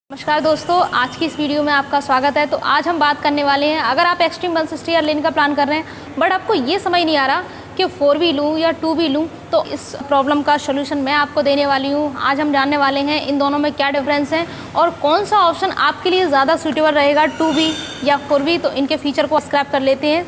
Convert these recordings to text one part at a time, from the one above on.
नमस्कार दोस्तों, आज की इस वीडियो में आपका स्वागत है। तो आज हम बात करने वाले हैं, अगर आप एक्सट्रीम 160R लेने का प्लान कर रहे हैं बट आपको ये समझ नहीं आ रहा कि 4V लूँ या 2V लूँ, तो इस प्रॉब्लम का सोल्यूशन मैं आपको देने वाली हूँ। आज हम जानने वाले हैं इन दोनों में क्या डिफरेंस है और कौन सा ऑप्शन आपके लिए ज़्यादा सूटेबल रहेगा, 2V या 4V। तो इनके फीचर को सब्सक्राइब कर लेते हैं।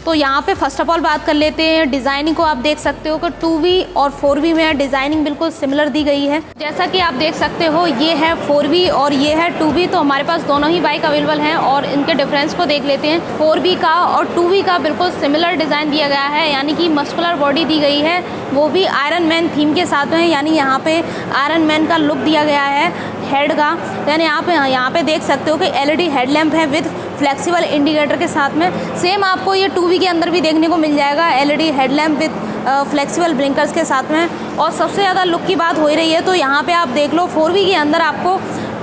तो यहाँ पे फर्स्ट ऑफ ऑल बात कर लेते हैं डिज़ाइनिंग को। आप देख सकते हो कि 2V और 4V में डिज़ाइनिंग बिल्कुल सिमिलर दी गई है। जैसा कि आप देख सकते हो ये है 4V और ये है 2V। तो हमारे पास दोनों ही बाइक अवेलेबल हैं और इनके डिफरेंस को देख लेते हैं। 4V का और 2V का बिल्कुल सिमिलर डिज़ाइन दिया गया है, यानी कि मस्कुलर बॉडी दी गई है, वो भी आयरन मैन थीम के साथ में, यानी यहाँ पे आयरन मैन का लुक दिया गया है हेड का। यानी आप यहाँ पे देख सकते हो कि LED हेडलैम्प है विद फ्लेक्सिबल इंडिकेटर के साथ में। सेम आपको ये 2V के अंदर भी देखने को मिल जाएगा, LED headlamp with flexible blinkers के साथ में। और सबसे ज़्यादा लुक की बात हो ही रही है तो यहाँ पे आप देख लो 4V के अंदर आपको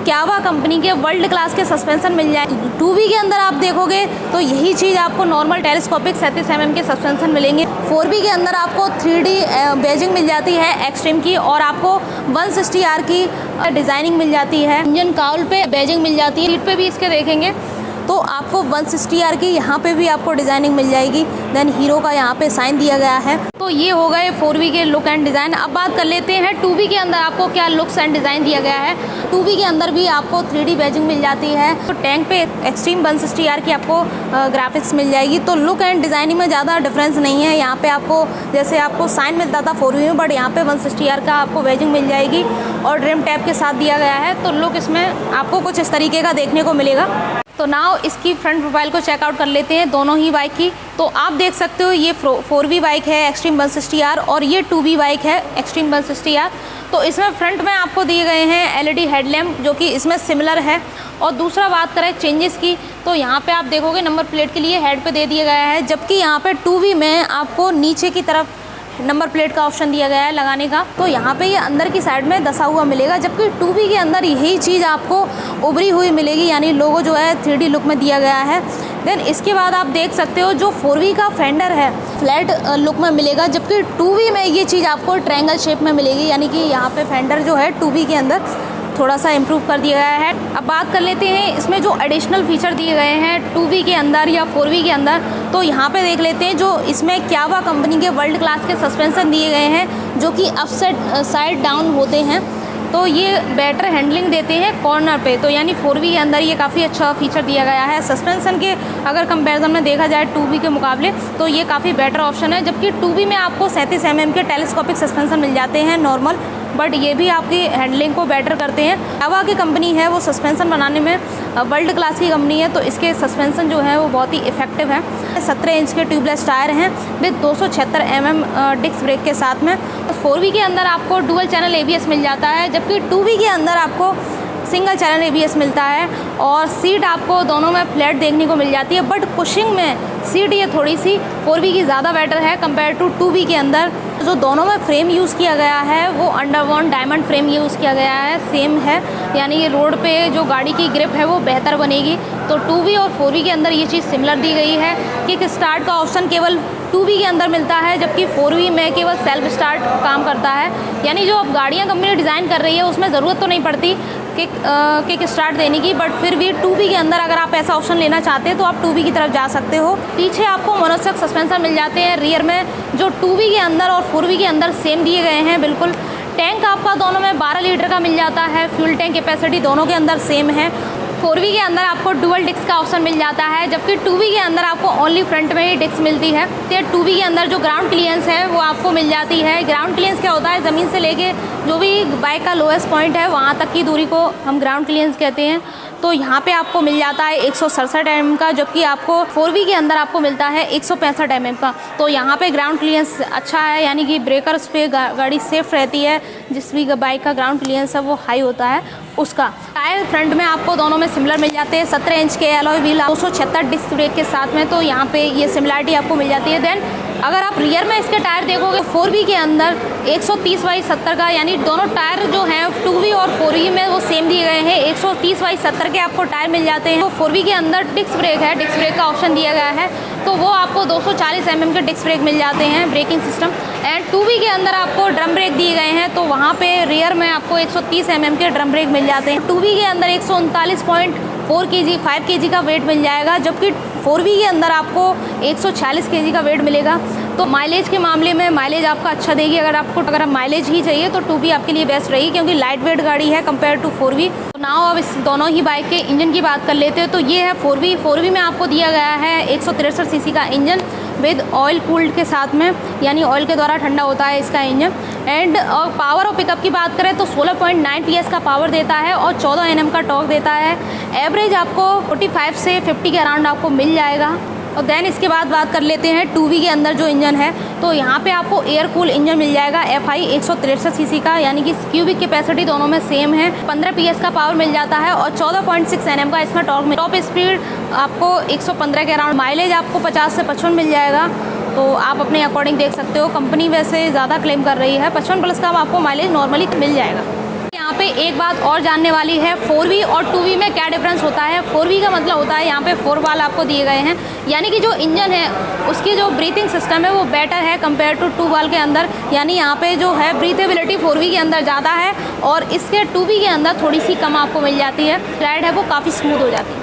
क्यावा कंपनी के वर्ल्ड क्लास के सस्पेंशन मिल जाए। 2V के अंदर आप देखोगे तो यही चीज़ आपको नॉर्मल टेलीस्कोपिक 37 mm के सस्पेंशन मिलेंगे। 4V के अंदर आपको 3D बेजिंग मिल जाती है एक्सट्रीम की, और आपको 160R की डिज़ाइनिंग मिल जाती है। इंजन काउल पे बेजिंग मिल जाती है। सीट पे भी इसके देखेंगे तो आपको 160R की यहाँ पे भी आपको डिज़ाइनिंग मिल जाएगी। देन हीरो का यहाँ पे साइन दिया गया है। तो ये हो गए 4V के लुक एंड डिज़ाइन। अब बात कर लेते हैं 2V के अंदर आपको क्या लुक्स एंड डिज़ाइन दिया गया है। 2V के अंदर भी आपको 3D बैजिंग मिल जाती है। तो टैंक पे एक्सट्रीम 160R की आपको ग्राफिक्स मिल जाएगी। तो लुक एंड डिज़ाइनिंग में ज़्यादा डिफरेंस नहीं है। यहाँ पे आपको जैसे आपको साइन मिलता था 4V में, बट यहाँ पे 160R का आपको बैजिंग मिल जाएगी और ड्रिम टैप के साथ दिया गया है। तो लुक इसमें आपको कुछ इस तरीके का देखने को मिलेगा। तो नाउ इसकी फ्रंट प्रोफाइल को चेकआउट कर लेते हैं दोनों ही बाइक की। तो आप देख सकते हो ये 4V बाइक है एक्सट्रीम 160R और ये 2V बाइक है एक्सट्रीम 160R। तो इसमें फ्रंट में आपको दिए गए हैं LED हेडलैम्प जो कि इसमें सिमिलर है। और दूसरा बात करें चेंजेस की, तो यहाँ पे आप देखोगे नंबर प्लेट के लिए हेड पे दे दिया गया है, जबकि यहाँ पे 2V में आपको नीचे की तरफ नंबर प्लेट का ऑप्शन दिया गया है लगाने का। तो यहाँ पे ये अंदर की साइड में दसा हुआ मिलेगा, जबकि 2V के अंदर यही चीज़ आपको उभरी हुई मिलेगी, यानी लोगो जो है 3D लुक में दिया गया है। देन इसके बाद आप देख सकते हो जो 4V का फेंडर है फ्लैट लुक में मिलेगा, जबकि 2V में ये चीज़ आपको ट्रायंगल शेप में मिलेगी, यानी कि यहाँ पे फेंडर जो है 2V के अंदर थोड़ा सा इम्प्रूव कर दिया गया है। अब बात कर लेते हैं इसमें जो एडिशनल फीचर दिए गए हैं 2V के अंदर या 4V के अंदर। तो यहाँ पे देख लेते हैं जो इसमें क्यावा कंपनी के वर्ल्ड क्लास के सस्पेंशन दिए गए हैं, जो कि अप साइड डाउन होते हैं। तो ये बेटर हैंडलिंग देते हैं कॉर्नर पे। तो यानी 4V के अंदर ये काफ़ी अच्छा फीचर दिया गया है। सस्पेंशन के अगर कंपैरिजन में देखा जाए 2V के मुकाबले तो ये काफ़ी बेटर ऑप्शन है, जबकि 2V में आपको 37 mm के टेलीस्कोपिक सस्पेंशन मिल जाते हैं नॉर्मल, बट ये भी आपकी हैंडलिंग को बेटर करते हैं। क्यावा की कंपनी है वो सस्पेंशन बनाने में वर्ल्ड क्लास की कंपनी है, तो इसके सस्पेंशन जो है वो बहुत ही इफेक्टिव है। 17 इंच के ट्यूबलेस टायर हैं विद 276 mm डिस्क ब्रेक के साथ में। 4V के अंदर आपको डुअल चैनल ABS मिल जाता है, जबकि 2V के अंदर आपको सिंगल चैनल ABS मिलता है। और सीट आपको दोनों में फ्लैट देखने को मिल जाती है, बट पुशिंग में सीट ये थोड़ी सी 4V की ज़्यादा बेटर है कंपेयर टू 2V के अंदर। जो दोनों में फ्रेम यूज़ किया गया है वो अंडरवॉन डायमंड फ्रेम यूज़ किया गया है, सेम है, यानी ये रोड पे जो गाड़ी की ग्रिप है वो बेहतर बनेगी। तो 2V और 4V के अंदर ये चीज़ सिमिलर दी गई है। किक स्टार्ट का ऑप्शन केवल 2V के अंदर मिलता है, जबकि 4V में केवल सेल्फ स्टार्ट काम करता है। यानी जो अब गाड़ियाँ कंपनी डिज़ाइन कर रही है उसमें ज़रूरत तो नहीं पड़ती किक स्टार्ट देने की, बट फिर भी 2B के अंदर अगर आप ऐसा ऑप्शन लेना चाहते हैं तो आप 2B की तरफ जा सकते हो। पीछे आपको मोनोशॉक सस्पेंसर मिल जाते हैं रियर में, जो 2B के अंदर और 4B के अंदर सेम दिए गए हैं बिल्कुल। टैंक आपका दोनों में 12 लीटर का मिल जाता है, फ्यूल टैंक कैपेसिटी दोनों के अंदर सेम है। 4B के अंदर आपको डुअल डिस्क का ऑप्शन मिल जाता है, जबकि 2B के अंदर आपको ओनली फ्रंट में ही डिस्क मिलती है। तो 2B के अंदर जो ग्राउंड क्लियरेंस है वो आपको मिल जाती है। ग्राउंड क्लियरेंस क्या होता है, ज़मीन से लेके जो भी बाइक का लोएस्ट पॉइंट है वहाँ तक की दूरी को हम ग्राउंड क्लियरेंस कहते हैं। तो यहाँ पे आपको मिल जाता है 167 mm का, जबकि आपको 4B के अंदर आपको मिलता है 165 mm का। तो यहाँ पे ग्राउंड क्लियरेंस अच्छा है, यानी कि ब्रेकर्स पे गाड़ी सेफ रहती है। जिस भी बाइक का ग्राउंड क्लियरेंस है वो हाई होता है उसका। टायर फ्रंट में आपको दोनों में सिमिलर मिल जाते हैं, 17 इंच के एलॉय व्हील, 276 डिस्क ब्रेक के साथ में, तो यहाँ पे ये सिमिलरिटी आपको मिल जाती है। देन अगर आप रियर में इसके टायर देखोगे 4B के अंदर 130/70 का, यानी दोनों टायर जो हैं 2B और 4B में वो सेम दिए गए हैं, 130/70 के आपको टायर मिल जाते हैं। तो 4B के अंदर डिस्क ब्रेक है, डिस्क ब्रेक का ऑप्शन दिया गया है, तो वो आपको 240 mm के डिस्क ब्रेक मिल जाते हैं ब्रेकिंग सिस्टम। एंड 2B के अंदर आपको ड्रम ब्रेक दिए गए हैं, तो वहाँ पे रियर में आपको 130 mm के ड्रम ब्रेक मिल जाते हैं। 2B के अंदर 139.4 kg 5 kg का वेट मिल जाएगा, जबकि 4B के अंदर आपको 146 kg का वेट मिलेगा। तो माइलेज के मामले में माइलेज आपका अच्छा देगी। अगर आप माइलेज ही चाहिए तो 2B आपके लिए बेस्ट रहेगी, क्योंकि लाइट वेट गाड़ी है कंपेयर टू 4B। तो नाउ अब इस दोनों ही बाइक के इंजन की बात कर लेते हैं। तो ये है 4B में आपको दिया गया है 163 cc का इंजन विद ऑयल कूल्ड के साथ में, यानी ऑयल के द्वारा ठंडा होता है इसका इंजन। एंड और पावर और पिकअप की बात करें तो 16.9 PS का पावर देता है और 14 Nm का टॉर्क देता है। एवरेज आपको 45 से 50 के अराउंड आपको मिल जाएगा। और देन इसके बाद बात कर लेते हैं 2B के अंदर जो इंजन है, तो यहाँ पे आपको एयर कूल इंजन मिल जाएगा FI 163 cc का, यानी कि क्यूबिक कैपेसिटी दोनों में सेम है। 15 PS का पावर मिल जाता है और 14.6 Nm का इसमें टॉर्क। टॉप स्पीड आपको 115 के अराउंड, माइलेज आपको 50 से 55 मिल जाएगा। तो आप अपने अकॉर्डिंग देख सकते हो, कंपनी वैसे ज़्यादा क्लेम कर रही है 55+ का आपको माइलेज नॉर्मली मिल जाएगा। यहाँ पे एक बात और जानने वाली है, 4B और 2B में क्या डिफरेंस होता है। 4B का मतलब होता है यहाँ पे 4 वाल्व आपको दिए गए हैं, यानी कि जो इंजन है उसकी जो ब्रीथिंग सिस्टम है वो बेटर है कंपेयर टू 2 वाल्व के अंदर, यानी यहाँ पे जो है ब्रीथेबिलिटी 4B के अंदर ज़्यादा है और इसके 2B के अंदर थोड़ी सी कम आपको मिल जाती है। राइड है वो काफ़ी स्मूथ हो जाती है।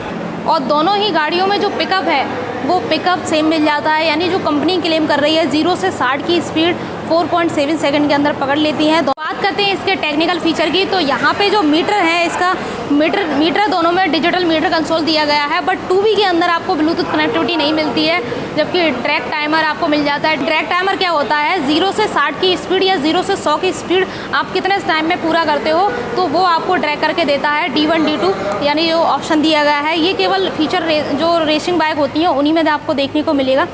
और दोनों ही गाड़ियों में जो पिकअप है वो पिकअप सेम मिल जाता है, यानी जो कंपनी क्लेम कर रही है 0 से 60 की स्पीड 4.7 सेकंड के अंदर पकड़ लेती है। तो बात करते हैं इसके टेक्निकल फीचर की, तो यहाँ पे जो मीटर है इसका मीटर दोनों में डिजिटल मीटर कंसोल दिया गया है, बट 2B के अंदर आपको ब्लूटूथ कनेक्टिविटी नहीं मिलती है, जबकि ट्रैक टाइमर आपको मिल जाता है। ट्रैक टाइमर क्या होता है, 0 से 60 की स्पीड या 0 से 100 की स्पीड आप कितने टाइम में पूरा करते हो तो वो आपको ट्रैक करके देता है। D1 D2 यानी जो ऑप्शन दिया गया है, ये केवल फीचर जो रेसिंग बाइक होती हैं उन्हीं में आपको देखने को मिलेगा।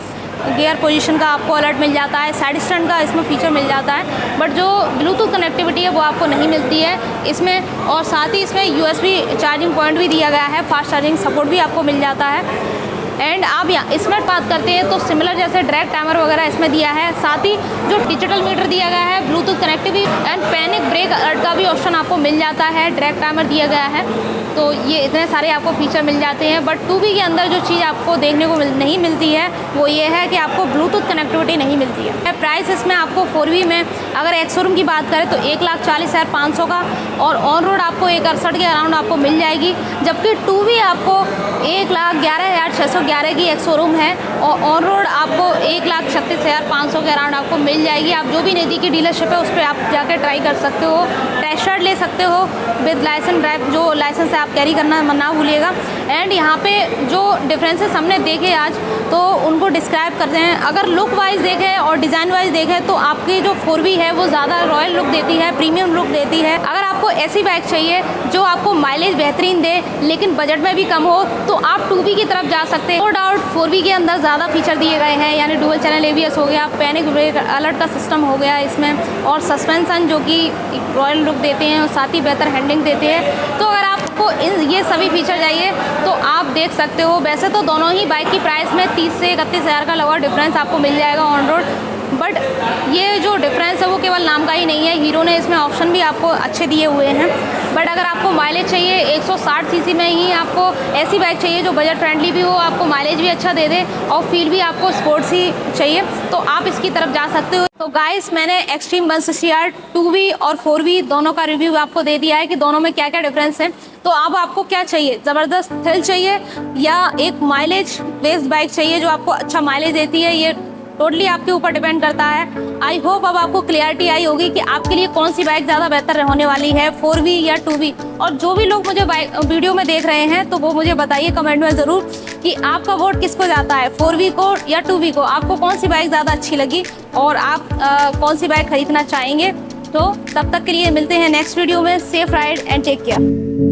गियर पोजीशन का आपको अलर्ट मिल जाता है, साइड स्टैंड का इसमें फीचर मिल जाता है, बट जो ब्लूटूथ कनेक्टिविटी है वो आपको नहीं मिलती है इसमें। और साथ ही इसमें USB चार्जिंग पॉइंट भी दिया गया है, फास्ट चार्जिंग सपोर्ट भी आपको मिल जाता है। एंड आप यहाँ इसमें बात करते हैं तो सिमिलर जैसे ट्रैक टाइमर वगैरह इसमें दिया है, साथ ही जो डिजिटल मीटर दिया गया है, Bluetooth connectivity and panic brake alert का भी ऑप्शन आपको मिल जाता है। ट्रैक टाइमर दिया गया है, तो ये इतने सारे आपको फीचर मिल जाते हैं। बट 2B के अंदर जो चीज़ आपको देखने को नहीं मिलती है वो ये है कि आपको ब्लूटूथ कनेक्टिविटी नहीं मिलती है। प्राइस इसमें आपको 4B में अगर एक्स शोरूम की बात करें तो 1,40,500 का और ऑन रोड आपको 1,68 के अराउंड आपको मिल जाएगी, जबकि 2B आपको 1,11,611 की एक्स शोरूम है और ऑन रोड आपको 1,36,500 के अराउंड आपको मिल जाएगी। आप जो भी नज़दीकी डीलरशिप है उस पर आप जाकर ट्राई कर सकते हो, टेस्ट राइड ले सकते हो विद लाइसेंस ड्राइव, जो लाइसेंस है आप कैरी करना ना भूलिएगा। एंड यहाँ पे जो डिफरेंसेस हमने देखे आज तो उनको डिस्क्राइब करते हैं। अगर लुक वाइज देखें और डिज़ाइन वाइज देखें तो आपकी जो 4B है वो ज़्यादा रॉयल लुक देती है, प्रीमियम लुक देती है। अगर आपको ऐसी बाइक चाहिए जो आपको माइलेज बेहतरीन दे लेकिन बजट में भी कम हो तो आप 2B की तरफ जा सकते हैं। नो डाउट 4B के अंदर ज़्यादा फीचर दिए गए हैं, यानी डुअल चैनल ABS हो गया, पैनिक ब्रेक अलर्ट का सिस्टम हो गया इसमें, और सस्पेंसन जो कि रॉयल लुक देते हैं और साथ ही बेहतर हैंडलिंग देते हैं। तो अगर आपको ये सभी फीचर चाहिए तो आप देख सकते हो। वैसे तो दोनों ही बाइक की प्राइस में 30 से 31 हज़ार का लगभग डिफरेंस आपको मिल जाएगा ऑन रोड, बट ये जो डिफरेंस है वो केवल नाम का ही नहीं है, हीरो ने इसमें ऑप्शन भी आपको अच्छे दिए हुए हैं। बट अगर आपको माइलेज चाहिए 160 सीसी में ही आपको ऐसी बाइक चाहिए जो बजट फ्रेंडली भी हो, आपको माइलेज भी अच्छा दे दे और फील भी आपको स्पोर्ट्स ही चाहिए, तो आप इसकी तरफ जा सकते हो। तो गाइस, मैंने एक्सट्रीम 160R 2V और 4V दोनों का रिव्यू आपको दे दिया है कि दोनों में क्या क्या डिफरेंस है। तो अब आपको क्या चाहिए, ज़बरदस्त थ्रिल चाहिए या एक माइलेज बेस्ड बाइक चाहिए जो आपको अच्छा माइलेज देती है, ये टोटली आपके ऊपर डिपेंड करता है। आई होप अब आपको क्लियरिटी आई होगी कि आपके लिए कौन सी बाइक ज़्यादा बेहतर होने वाली है, 4V या 2V। और जो भी लोग मुझे वीडियो में देख रहे हैं तो वो मुझे बताइए कमेंट में ज़रूर कि आपका वोट किसको जाता है, 4V को या 2V को। आपको कौन सी बाइक ज़्यादा अच्छी लगी और आप कौन सी बाइक खरीदना चाहेंगे। तो तब तक के लिए मिलते हैं नेक्स्ट वीडियो में। Safe ride and take care.